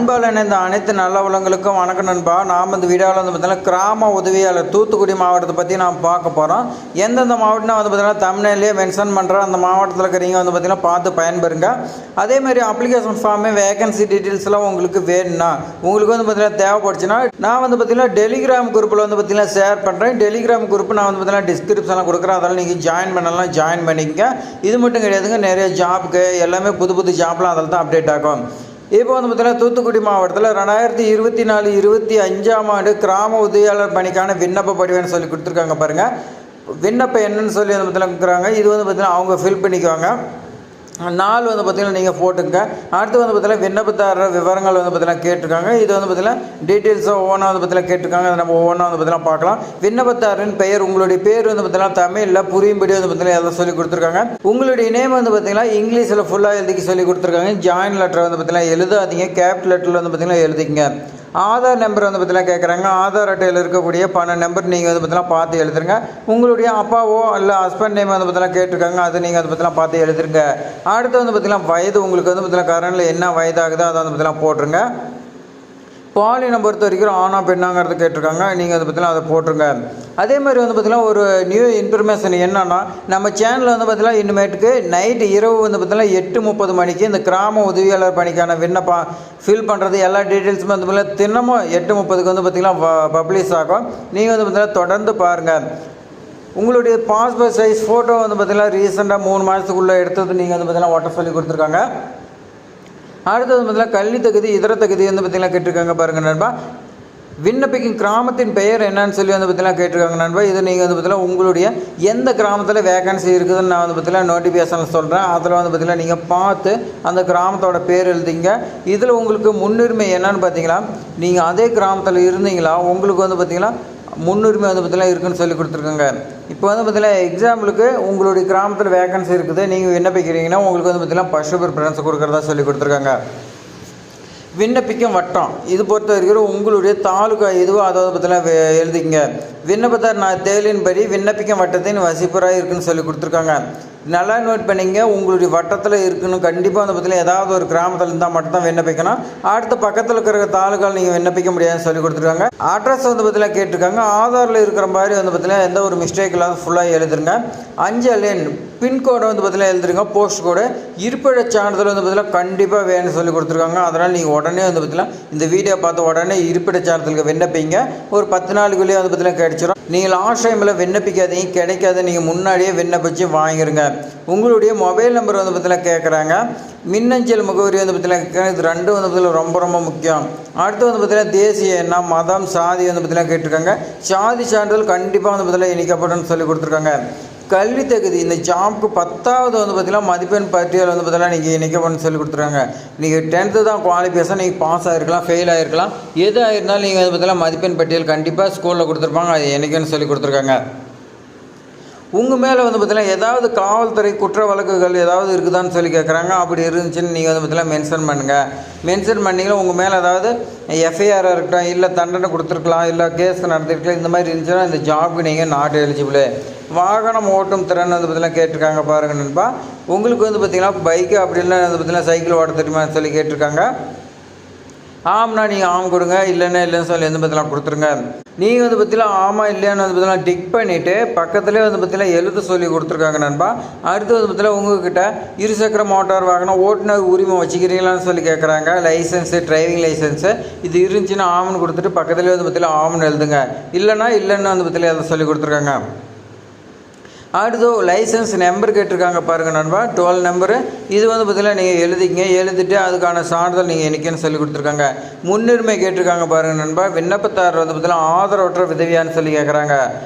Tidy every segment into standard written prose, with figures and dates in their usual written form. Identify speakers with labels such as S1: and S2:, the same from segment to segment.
S1: அன்பால் இணைந்த அனைத்து நல்ல உள்ளங்களுக்கும் வணக்கம் நண்பா. நாம் இந்த வீடியோவில் வந்து பார்த்தீங்கன்னா கிராம உதவியாளர் தூத்துக்குடி மாவட்டத்தை பற்றி நாம் பார்க்க போகிறோம். எந்தெந்த மாவட்டம் வந்து பார்த்தீங்கன்னா தமிழ்லேயே மென்ஷன் பண்ணுற அந்த மாவட்டத்தில் இருக்கிறீங்க வந்து பார்த்தீங்கன்னா பார்த்து பயன்பெறுங்க. அதேமாதிரி அப்ளிகேஷன் ஃபார்மு வேகன்சி டீட்டெயில்ஸ்லாம் உங்களுக்கு வேணும்னா உங்களுக்கு வந்து பார்த்தீங்கன்னா தேவைப்படுச்சுன்னா நான் வந்து பார்த்தீங்கன்னா டெலிகிராம் குரூப்பில் வந்து பார்த்தீங்கன்னா ஷேர் பண்ணுறேன். டெலிகிராம் குரூப் நான் வந்து பார்த்தீங்கன்னா டிஸ்கிரிப்ஷனில் கொடுக்குறேன். அதெல்லாம் நீங்கள் ஜாயின் பண்ணலாம், ஜாயின் பண்ணிக்கங்க. இது மட்டும் கிடையாதுங்க, நிறைய ஜாப்புக்கு எல்லாமே புது ஜாப்லாம் அதில் தான் அப்டேட் ஆகும். இப்போ வந்து பார்த்தீங்கன்னா தூத்துக்குடி மாவட்டத்தில் 2024-25 ஆண்டு கிராம உதவியாளர் பணிக்கான விண்ணப்ப படிவன்னு சொல்லி கொடுத்துருக்காங்க பாருங்கள். விண்ணப்பம் என்னன்னு சொல்லி வந்து பார்த்தீங்கன்னா கொடுக்குறாங்க. இது வந்து பார்த்தீங்கன்னா அவங்க ஃபில் பண்ணிக்குவாங்க. நாள் வந்து பார்த்திங்கன்னா நீங்கள் போட்டுங்க. அடுத்து வந்து பார்த்தீங்கன்னா விண்ணப்பதாரர் விவரங்கள் வந்து பார்த்தீங்கன்னா கேட்டிருக்காங்க. இது வந்து பார்த்தீங்கன்னா டீட்டெயில்ஸாக ஒவ்வொன்றா வந்து பார்த்தீங்கன்னா கேட்டிருக்காங்க. அதை நம்ம ஒவ்வொன்றா வந்து பார்த்தீங்கன்னா பார்க்கலாம். விண்ணப்பதாரரின் பெயர், உங்களுடைய பேர் வந்து பார்த்தீங்கன்னா தமிழில் புரியும்படி வந்து பார்த்தீங்கன்னா எல்லாம் சொல்லி கொடுத்துருக்காங்க. உங்களுடைய நேம் வந்து பார்த்தீங்கன்னா இங்கிலீஷில் ஃபுல்லாக எழுதிக்க சொல்லி கொடுத்துருக்காங்க. ஜாயின் லெட்டர் வந்து பார்த்தீங்கன்னா எழுதாதீங்க, கேப் லெட்டரில் வந்து பார்த்தீங்கன்னா எழுதிங்க. ஆதார் நம்பர் வந்து பார்த்தீங்கன்னா கேட்குறாங்க. ஆதார் அட்டையில் இருக்கக்கூடிய நம்பர் நீங்கள் வந்து பார்த்தீங்கன்னா பார்த்து எழுதுருங்க. உங்களுடைய அப்பாவோ இல்லை ஹஸ்பண்ட் நேம் வந்து பார்த்தீங்கன்னா கேட்டிருக்காங்க, அது நீங்கள் வந்து பார்த்தீங்கன்னா பார்த்து எழுதுருங்க. அடுத்து வந்து பார்த்தீங்கன்னா வயது, உங்களுக்கு வந்து பார்த்தீங்கன்னா கரண்டில் என்ன வயதாகுதோ அதை வந்து பார்த்தீங்கன்னா போட்டுருங்க. பாலினை பொறுத்த வரைக்கும் ஆனா பெண்ணாங்கிறது கேட்டிருக்காங்க, நீங்கள் அதை பற்றிலாம் அதை போட்டுருங்க. அதே மாதிரி வந்து பார்த்திங்கன்னா ஒரு நியூ இன்ஃபர்மேஷன் என்னென்னா, நம்ம சேனலில் வந்து பார்த்திங்கன்னா இனிமேட்டுக்கு நைட்டு இரவு வந்து பார்த்திங்கன்னா 8:30 மணிக்கு இந்த கிராம உதவியாளர் பணிக்கான விண்ணப்பம் ஃபில் பண்ணுறது எல்லா டீட்டெயில்ஸுமே வந்து பார்த்திங்கன்னா தினமும் 8:30க்கு வந்து பார்த்திங்கன்னா பப்ளிஷ் ஆகும். நீங்கள் வந்து பார்த்திங்கன்னா தொடர்ந்து பாருங்கள். உங்களுடைய பாஸ்போர்ட் சைஸ் ஃபோட்டோ வந்து பார்த்திங்கன்னா ரீசெண்டாக 3 மாதத்துக்குள்ளே எடுத்தது நீங்கள் வந்து பார்த்திங்கன்னா ஓட்ட சொல்லி கொடுத்துருக்காங்க. அடுத்தது பார்த்தீங்கன்னா கல்வி தகுதி, இதர தகுதி வந்து பார்த்திங்கன்னா கேட்டிருக்காங்க பாருங்கள் நண்பா. விண்ணப்பிக்கும் கிராமத்தின் பெயர் என்னன்னு சொல்லி வந்து பார்த்திங்கன்னா கேட்டிருக்காங்க நண்பா. இது நீங்கள் வந்து பார்த்திங்கன்னா உங்களுடைய எந்த கிராமத்தில் வேகன்சி இருக்குதுன்னு நான் வந்து பார்த்திங்கன்னா நோட்டிஃபிகேஷனில் சொல்கிறேன். அதில் வந்து பார்த்திங்கன்னா நீங்கள் பார்த்து அந்த கிராமத்தோட பேர் எழுதிங்க. இதில் உங்களுக்கு முன்னுரிமை என்னன்னு பார்த்தீங்கன்னா, நீங்கள் அதே கிராமத்தில் இருந்தீங்களா உங்களுக்கு வந்து பார்த்திங்கன்னா முன்னுரிமை வந்து பார்த்திங்கன்னா இருக்குதுன்னு சொல்லி கொடுத்துருக்காங்க. இப்போ வந்து பார்த்திங்கன்னா எக்ஸாம்பிளுக்கு உங்களுடைய கிராமத்தில் வேகன்சி இருக்குது, நீங்கள் விண்ணப்பிக்கிறீங்கன்னா உங்களுக்கு வந்து பார்த்திங்கன்னா ஃபர்ஸ்ட் ப்ரிஃபரன்ஸ் கொடுக்குறதா சொல்லி கொடுத்துருக்காங்க. விண்ணப்பிக்கும் வட்டம், இது பொறுத்த வரைக்கும் உங்களுடைய தாலுகா எதுவோ அதை வந்து பார்த்திங்கன்னா எழுதிங்க. விண்ணப்பத்தார் நான் தேவையின்படி விண்ணப்பிக்கும் வட்டத்தின் வசிப்பராக இருக்குதுன்னு சொல்லி கொடுத்துருக்காங்க. நல்லா நோட் பண்ணிங்க, உங்களுடைய வட்டத்தில் இருக்கணும். கண்டிப்பாக வந்து பார்த்திங்கன்னா ஏதாவது ஒரு கிராமத்தில் இருந்தால் மட்டும்தான் விண்ணப்பிக்கணும். அடுத்த பக்கத்தில் இருக்கிற தாலுகாவில் நீங்கள் விண்ணப்பிக்க முடியாதுன்னு சொல்லி கொடுத்துருக்காங்க. அட்ரஸ் வந்து பார்த்திங்கன்னா கேட்டிருக்காங்க. ஆதாரில் இருக்கிற மாதிரி வந்து பார்த்திங்கன்னா எந்த ஒரு மிஸ்டேக் இல்லாத ஃபுல்லாக எழுதுருங்க. 5 லைன் பின்கோடை வந்து பார்த்திங்கன்னா எழுதுருங்க. போஸ்ட் கோடு, இருப்பிடச் சான்றிதழ் வந்து பார்த்திங்கன்னா கண்டிப்பாக வேணும்னு சொல்லி கொடுத்துருக்காங்க. அதனால் நீங்கள் உடனே வந்து பார்த்திங்கன்னா இந்த வீடியோ பார்த்து உடனே இருப்பிடச் சான்றிதழுக்கு விண்ணப்பிங்க. ஒரு 10 நாளுக்குள்ளேயே வந்து பார்த்திங்கன்னா கிடைச்சிடும். நீங்கள் லாஸ்ட் டைமில் விண்ணப்பிக்காதீங்க, கிடைக்காத நீங்கள் முன்னாடியே விண்ணப்பிச்சு வாங்கிடுங்க. உங்களுடைய மொபைல் நம்பர் வந்து பார்த்திங்கன்னா கேட்குறாங்க. மின்னஞ்சல் முகவரி வந்து பார்த்திங்கன்னா இது 2 வந்து பார்த்திங்கன்னா ரொம்ப முக்கியம். அடுத்து வந்து பார்த்திங்கன்னா தேசிய எண்ணம், மதம், சாதி வந்து பார்த்திங்கன்னா கேட்டிருக்காங்க. சாதி சான்றிதழ் கண்டிப்பாக வந்து பார்த்திங்கன்னா இணைக்கப்படும் சொல்லி கொடுத்துருக்காங்க. கல்வி தகுதி, இந்த ஜாப்க்கு 10வது வந்து பார்த்திங்கன்னா மதிப்பெண் பட்டியல் வந்து பார்த்திங்கன்னா நீங்கள் இணைக்கப்படும் சொல்லி கொடுத்துருக்காங்க. நீங்கள் 10th தான் குவாலிஃபிகேஷன், நீங்கள் பாஸ் ஆகிருக்கலாம், ஃபெயில் ஆகிருக்கலாம், எது ஆகிருந்தாலும் நீங்கள் வந்து பார்த்திங்கன்னா மதிப்பெண் பட்டியல் கண்டிப்பாக ஸ்கூலில் கொடுத்துருப்பாங்க, அது இணைக்கன்னு சொல்லி கொடுத்துருக்காங்க. உங்கள் மேலே வந்து பார்த்திங்கன்னா ஏதாவது காவல்துறை குற்ற வழக்குகள் ஏதாவது இருக்குதான்னு சொல்லி கேட்குறாங்க. அப்படி இருந்துச்சுன்னு நீங்கள் வந்து பார்த்திங்கன்னா மென்ஷன் பண்ணுங்கள். மென்ஷன் பண்ணிங்கன்னா உங்கள் மேலே ஏதாவது எஃப்ஐஆராக இருக்கட்டும், இல்லை தண்டனை கொடுத்துருக்கலாம், இல்லை கேஸ் நடத்திருக்கலாம், இந்த மாதிரி இருந்துச்சுன்னா இந்த ஜாபுக்கு நீங்கள் நாட் எலிஜிபிள். வாகனம் ஓட்டும் திறன் வந்து பார்த்திங்கன்னா கேட்டிருக்காங்க பாருங்கள் நண்பா. உங்களுக்கு வந்து பார்த்திங்கன்னா பைக்கு அப்படி இல்லைன்னா வந்து பார்த்திங்கன்னா சைக்கிள் ஓட்ட தெரியுமான்னு சொல்லி கேட்டிருக்காங்க. ஆம்னா நீங்கள் ஆம் கொடுங்க, இல்லைன்னா இல்லைன்னு சொல்லி வந்து பார்த்தீங்கன்னா கொடுத்துருங்க. நீங்கள் வந்து பார்த்தீங்கன்னா ஆமாம் இல்லையான்னு வந்து பார்த்தீங்கன்னா டிக் பண்ணிவிட்டு பக்கத்துலேயே வந்து பார்த்தீங்கன்னா எழுத சொல்லி கொடுத்துருக்காங்க நண்பா. அடுத்து வந்து பார்த்தீங்கன்னா உங்கள்கிட்ட இருசக்கர மோட்டார் வாகனம் ஓட்டுநர் உரிமம் வச்சுக்கிறீங்களான்னு சொல்லி கேட்குறாங்க. லைசன்ஸு, டிரைவிங் லைசன்ஸு இது இருந்துச்சுன்னா ஆம்னு கொடுத்துட்டு பக்கத்துலேயே வந்து பார்த்தீங்கன்னா ஆம்னு எழுதுங்க. இல்லைன்னா இல்லைன்னு வந்து பார்த்தீங்கன்னா அதை சொல்லி கொடுத்துருக்காங்க. அடுத்து லைசன்ஸ் நம்பர் கேட்டிருக்காங்க பாருங்கள் நண்பா, 12 நம்பரு. இது வந்து பார்த்திங்கன்னா நீங்கள் எழுதிங்க. எழுதிட்டு அதுக்கான சான்றிதழ் நீங்கள் இணைக்கன்னு சொல்லி கொடுத்துருக்காங்க. முன்னுரிமை கேட்டிருக்காங்க பாருங்கள் நண்பா. விண்ணப்பத்தாரர் வந்து பார்த்திங்கன்னா ஆதரவற்ற விதவியான்னு சொல்லி கேட்குறாங்க.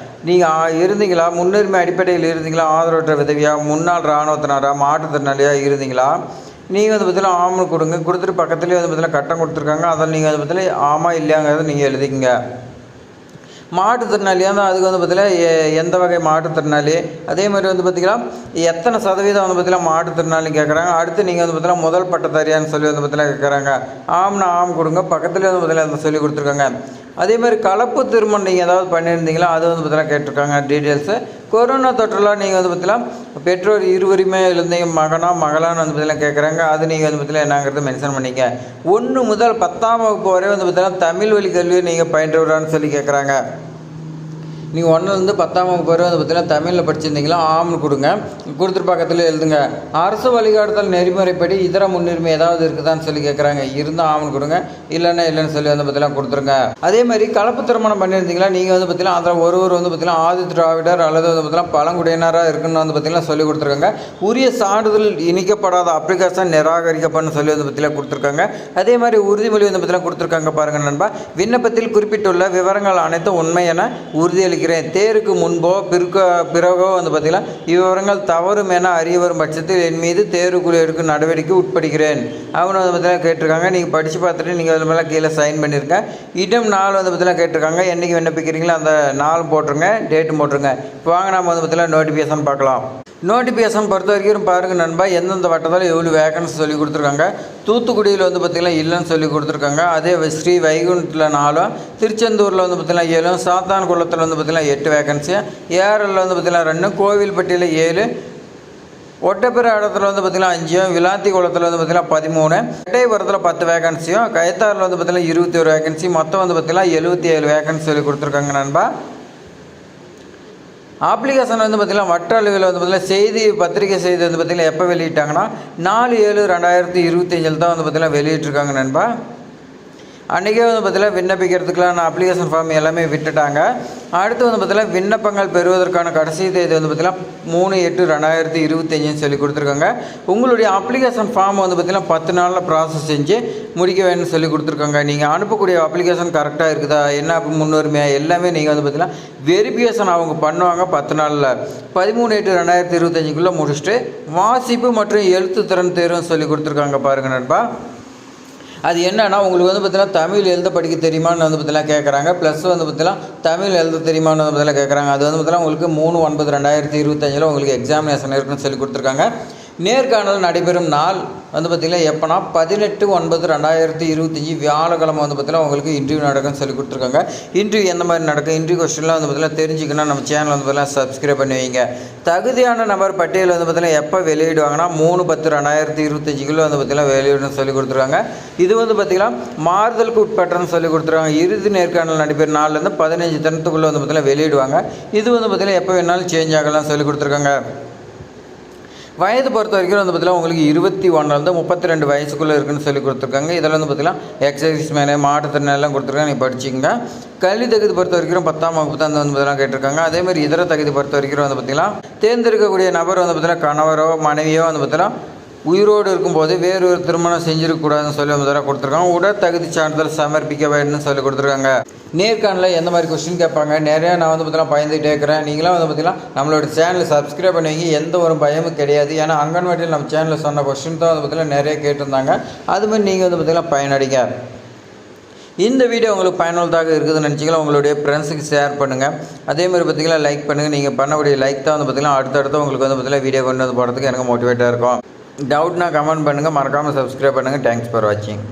S1: நீங்கள் இருந்தீங்களா, முன்னுரிமை அடிப்படையில் இருந்தீங்களா, ஆதரவற்ற விதவியா, முன்னாள் இராணுவத்தினரா, மாற்றுத்திறனாளியாக இருந்தீங்களா, நீங்கள் வந்து பார்த்திங்கன்னா ஆம்னு கொடுங்க. கொடுத்துட்டு பக்கத்துலேயே வந்து பார்த்திங்கன்னா கட்டம் கொடுத்துருக்காங்க. அதில் நீங்கள் வந்து பார்த்திங்கன்னா ஆமாம் இல்லையாங்கிறத நீங்கள் எழுதிங்க. மாற்றுத்திறனாளியாக இருந்தால் அதுக்கு வந்து பார்த்திங்கன்னா எந்த வகை மாற்றுத்திறனாளி, அதே மாதிரி வந்து பார்த்திங்கன்னா எத்தனை சதவீதம் வந்து பார்த்திங்கன்னா மாற்றுத்திறனாளி கேட்குறாங்க. அடுத்து நீங்கள் வந்து பார்த்திங்கன்னா முதல் பட்டதாரியான்னு சொல்லி வந்து பார்த்திங்கன்னா கேட்குறாங்க. ஆம்னா ஆம் கொடுங்க. பக்கத்துலேயே வந்து பார்த்திங்கன்னா சொல்லி கொடுத்துருக்காங்க. அதே மாதிரி கலப்பு திருமணம் நீங்கள் ஏதாவது பண்ணியிருந்தீங்களா அது வந்து பார்த்திங்கன்னா கேட்டிருக்காங்க டீட்டெயில்ஸு. கொரோனா தொற்றெல்லாம் நீங்கள் வந்து பார்த்தீங்கன்னா பெற்றோர் இருவருமே இருந்தீங்க மகனா மகளான்னு வந்து பார்த்தீங்கன்னா கேட்குறாங்க. அது நீங்கள் வந்து பார்த்தீங்கன்னா என்னங்கிறது மென்ஷன் பண்ணிங்க. 1 முதல் 10ஆம் வகுப்பு வரை வந்து பார்த்தீங்கன்னா தமிழ் வழி கல்வியை நீங்கள் பயின்றவரான்னு சொல்லி கேட்குறாங்க. நீங்கள் 1லேருந்து 10ஆம் வகுப்பு வரை வந்து பார்த்தீங்கன்னா தமிழில் படிச்சிருந்தீங்களா ஆம்னு கொடுங்க. கொடுத்துட்டு பக்கத்தில் எழுதுங்க. அரசு வழிகாட்டுதல் நெறிமுறைப்படி இதர முன்னுரிமை ஏதாவது இருக்குதான்னு சொல்லி கேட்குறாங்க. இருந்தால் ஆம்னு கொடுங்க, இல்லைன்னு சொல்லி வந்து பார்த்தீங்கன்னா கொடுத்துருங்க. அதே மாதிரி கலப்பு திருமணம் பண்ணியிருந்தீங்களா நீங்கள் வந்து பார்த்தீங்கன்னா அதில் ஒருவர் வந்து பார்த்தீங்கன்னா ஆதி திராவிடர் அல்லது வந்து பார்த்தீங்கன்னா பழங்குடியினராக இருக்குன்னு வந்து பார்த்தீங்கன்னா சொல்லி கொடுத்துருக்காங்க. உரிய சான்றிதழ் இணைக்கப்படாத அப்ளிகேஷன் நிராகரிக்கப்படும் சொல்லி வந்து பார்த்தீங்கன்னா கொடுத்துருக்காங்க. அதே மாதிரி உறுதிமொழி வந்து பார்த்தீங்கன்னா கொடுத்துருக்காங்க பாருங்கள் நண்பா. விண்ணப்பத்தில் குறிப்பிட்டுள்ள விவரங்கள் அனைத்தும் உண்மை என உறுதியளிக்க தேர்வுக்கு முன்போ பிறகோ வந்து பார்த்தீங்கன்னா இவ்விவரங்கள் தவறும் என அறிய வரும் பட்சத்தில் என் மீது தேர்வுக்குழு எடுக்கும் நடவடிக்கை உட்படுகிறேன் அவனு வந்து பார்த்தீங்கன்னா கேட்டிருக்காங்க. நீங்கள் படித்து பார்த்துட்டு நீங்கள் அது மேலே கீழே சைன் பண்ணியிருக்கேன். இடம் நாள் வந்து பார்த்தீங்கன்னா கேட்டிருக்காங்க. என்றைக்கு விண்ணப்பிக்கிறீங்களோ அந்த நாள் போட்டுருங்க, டேட்டும் போட்டுருங்க. இப்போ வாங்க நம்ம வந்து பார்த்தீங்கன்னா நோட்டிஃபிகேஷன் பார்க்கலாம். நோட்டிஃபிகேஷன் பொறுத்த வரைக்கும் பாருங்கள் நண்பா, எந்தெந்த வட்டத்தில் எவ்வளோ வேகன்சி சொல்லி கொடுத்துருக்காங்க. தூத்துக்குடியில் வந்து பார்த்திங்கன்னா இல்லைன்னு சொல்லி கொடுத்துருக்காங்க. அதே ஸ்ரீ வைகுண்டத்தில் 4, திருச்செந்தூரில் வந்து பார்த்திங்கன்னா 7, சாத்தான் குளத்தில் வந்து பார்த்திங்கன்னா 8 வேகன்சி, ஏஆர்எல்லில் வந்து பார்த்திங்கன்னா 2, கோவில்பட்டியில் 7, ஒட்டப்பிற இடத்துல வந்து பார்த்திங்கன்னா 5, விளாத்தி குளத்தில் வந்து பார்த்திங்கன்னா 13, எட்டயபுரத்தில் 10 வேகன்சியும், கயத்தாரில் வந்து பார்த்திங்கன்னா 21 வேகன்சி, மொத்தம் வந்து பார்த்திங்கன்னா 77 வேகன்சி சொல்லி கொடுத்துருக்காங்க நண்பா. அப்ளிகேஷன் வந்து பார்த்திங்கன்னா வட்ட அளவில் வந்து பார்த்திங்கன்னா செய்தி பத்திரிகை செய்தி வந்து பார்த்திங்கன்னா எப்போ வெளியிட்டாங்கன்னா 4/7/2025 தான் வந்து பார்த்திங்கன்னா வெளியிட்டிருக்காங்க நண்பா. அன்றைக்கே வந்து பார்த்திங்கன்னா விண்ணப்பிக்கிறதுக்கெலாம் அப்ளிகேஷன் ஃபார்ம் எல்லாமே விட்டுட்டாங்க. அடுத்து வந்து பார்த்திங்கன்னா விண்ணப்பங்கள் பெறுவதற்கான கடைசி தேதி வந்து பார்த்திங்கன்னா 3/8/2025 சொல்லி கொடுத்துருக்காங்க. உங்களுடைய அப்ளிகேஷன் ஃபார்ம் வந்து பார்த்திங்கன்னா 10 நாளில் ப்ராசஸ் செஞ்சு முடிக்க வேணும்னு சொல்லி கொடுத்துருக்காங்க. நீங்கள் அனுப்பக்கூடிய அப்ளிகேஷன் கரெக்டாக இருக்குதா, என்ன முன்னுரிமையாக எல்லாமே நீங்கள் வந்து பார்த்திங்கன்னா வெரிஃபிகேஷன் அவங்க பண்ணுவாங்க 10 நாளில். 13/8/2025 முடிச்சுட்டு வாசிப்பு மற்றும் எழுத்து திறன் தேர்வுன்னு சொல்லி கொடுத்துருக்காங்க பாருங்கள் நண்பா. அது என்னன்னா உங்களுக்கு வந்து பார்த்தீங்கன்னா தமிழ் எழுத படிக்க தெரியுமான்னு வந்து பார்த்தீங்கன்னா கேட்குறாங்க. ப்ளஸ் வந்து பார்த்தீங்கன்னா தமிழ் எழுத தெரியுமான்னு வந்து பார்த்தீங்கன்னா கேட்குறாங்க. அது வந்து பார்த்தீங்கன்னா உங்களுக்கு 3/9/2025 உங்களுக்கு எக்ஸாமினேஷன் இருக்குன்னு சொல்லி கொடுத்துருக்காங்க. நேர்காணல் நடைபெறும் நாள் வந்து பார்த்திங்கன்னா எப்போனா 18/9/2025 வியாழக்கிழமை வந்து பார்த்திங்கன்னா உங்களுக்கு இன்டர்வியூ நடக்கும்னு சொல்லி கொடுத்துருக்காங்க. இன்டர்வியூ எந்த மாதிரி நடக்கும், இன்டர்வியூ கொஸ்டின்லாம் வந்து பார்த்திங்கன்னா தெரிஞ்சுக்கணும் நம்ம சேனல் வந்து பார்த்திங்கன்னா சப்ஸ்கிரைப் பண்ணி வைங்க. தகுதியான நபர் பட்டியல் வந்து பார்த்திங்கன்னா எப்போ வெளியிடுவாங்கன்னா 3/10/2025 வந்து பார்த்திங்கன்னா வெளியிடணும்னு சொல்லி கொடுத்துருக்காங்க. இது வந்து பார்த்திங்கன்னா மாறுதலுக்கு உட்பட்டன்னு சொல்லி கொடுத்துருக்காங்க. இறுதி நேர்காணல் நடைபெறும் நாள்லேருந்து 15 தினத்துக்குள்ளே வந்து பார்த்திங்கன்னா வெளியிடுவாங்க. இது வந்து பார்த்திங்கன்னா எப்போ வேணாலும் சேஞ்ச் ஆகலாம் சொல்லி கொடுத்துருக்காங்க. வயது பொறுத்த வரைக்கும் வந்து பார்த்திங்கன்னா உங்களுக்கு 21 32 வயசுக்குள்ளே இருக்குன்னு சொல்லி கொடுத்துருக்காங்க. இதில் வந்து பார்த்திங்கன்னா எக்ஸசைஸ் மேலே மாற்றுத்திறனெல்லாம் கொடுத்துருக்காங்க. நீங்கள் படிச்சிங்க. கல்வி தகுதி பொறுத்த வரைக்கும் 10ஆம் வகுப்பு தான் வந்து பார்த்திங்கன்னா கேட்டிருக்காங்க. அதேமாதிரி இதர தகுதி பொறுத்த வரைக்கும் வந்து பார்த்திங்கன்னா தேர்ந்தெடுக்கக்கூடிய நபர் வந்து பார்த்திங்கன்னா கணவரோ மனைவியோ வந்து பார்த்திங்கன்னா உயிரோடு இருக்கும்போது வேறு ஒரு திருமணம் செஞ்சிருக்கக்கூடாதுன்னு சொல்லி வந்து கொடுத்துருக்காங்க. உடல் தகுதி சான்றிதழ் சமர்ப்பிக்க வேண்டும்னு சொல்லி கொடுத்துருக்காங்க. நேர்காணலில் எந்த மாதிரி கொஸ்டின் கேட்பாங்க நிறையா நான் வந்து பார்த்தீங்கன்னா பயந்துகிட்டே இருக்கிறேன். நீங்களாம் வந்து பார்த்திங்கன்னா நம்மளோட சேனலை சப்ஸ்கிரைப் பண்ணுவீங்க, எந்த ஒரு பயமும் கிடையாது. ஏன்னா அங்கன்வாடியில் நம்ம சேனலில் சொன்ன கொஸ்டின் தான் வந்து பார்த்திங்கன்னா நிறைய கேட்டிருந்தாங்க. அதுமாதிரி நீங்கள் வந்து பார்த்திங்கன்னா பயனடைங்க. இந்த வீடியோ உங்களுக்கு பயனுள்ளதாக இருக்குதுன்னு நினச்சிக்கலாம் உங்களுடைய ஃப்ரெண்ட்ஸுக்கு ஷேர் பண்ணுங்கள். அதேமாதிரி பார்த்திங்கன்னா லைக் பண்ணுங்கள். நீங்கள் பண்ணக்கூடிய லைக் தான் வந்து பார்த்திங்கன்னா அடுத்தடுத்து உங்களுக்கு வந்து பார்த்திங்கன்னா வீடியோ கொண்டு வந்து போகிறதுக்கு எனக்கு மோட்டிவேட்டாக இருக்கும். டவுட்னா கமெண்ட் பண்ணுங்கள். மறக்காமல் சப்ஸ்கிரைப் பண்ணுங்கள். தேங்க்ஸ் ஃபார் வாட்சிங்.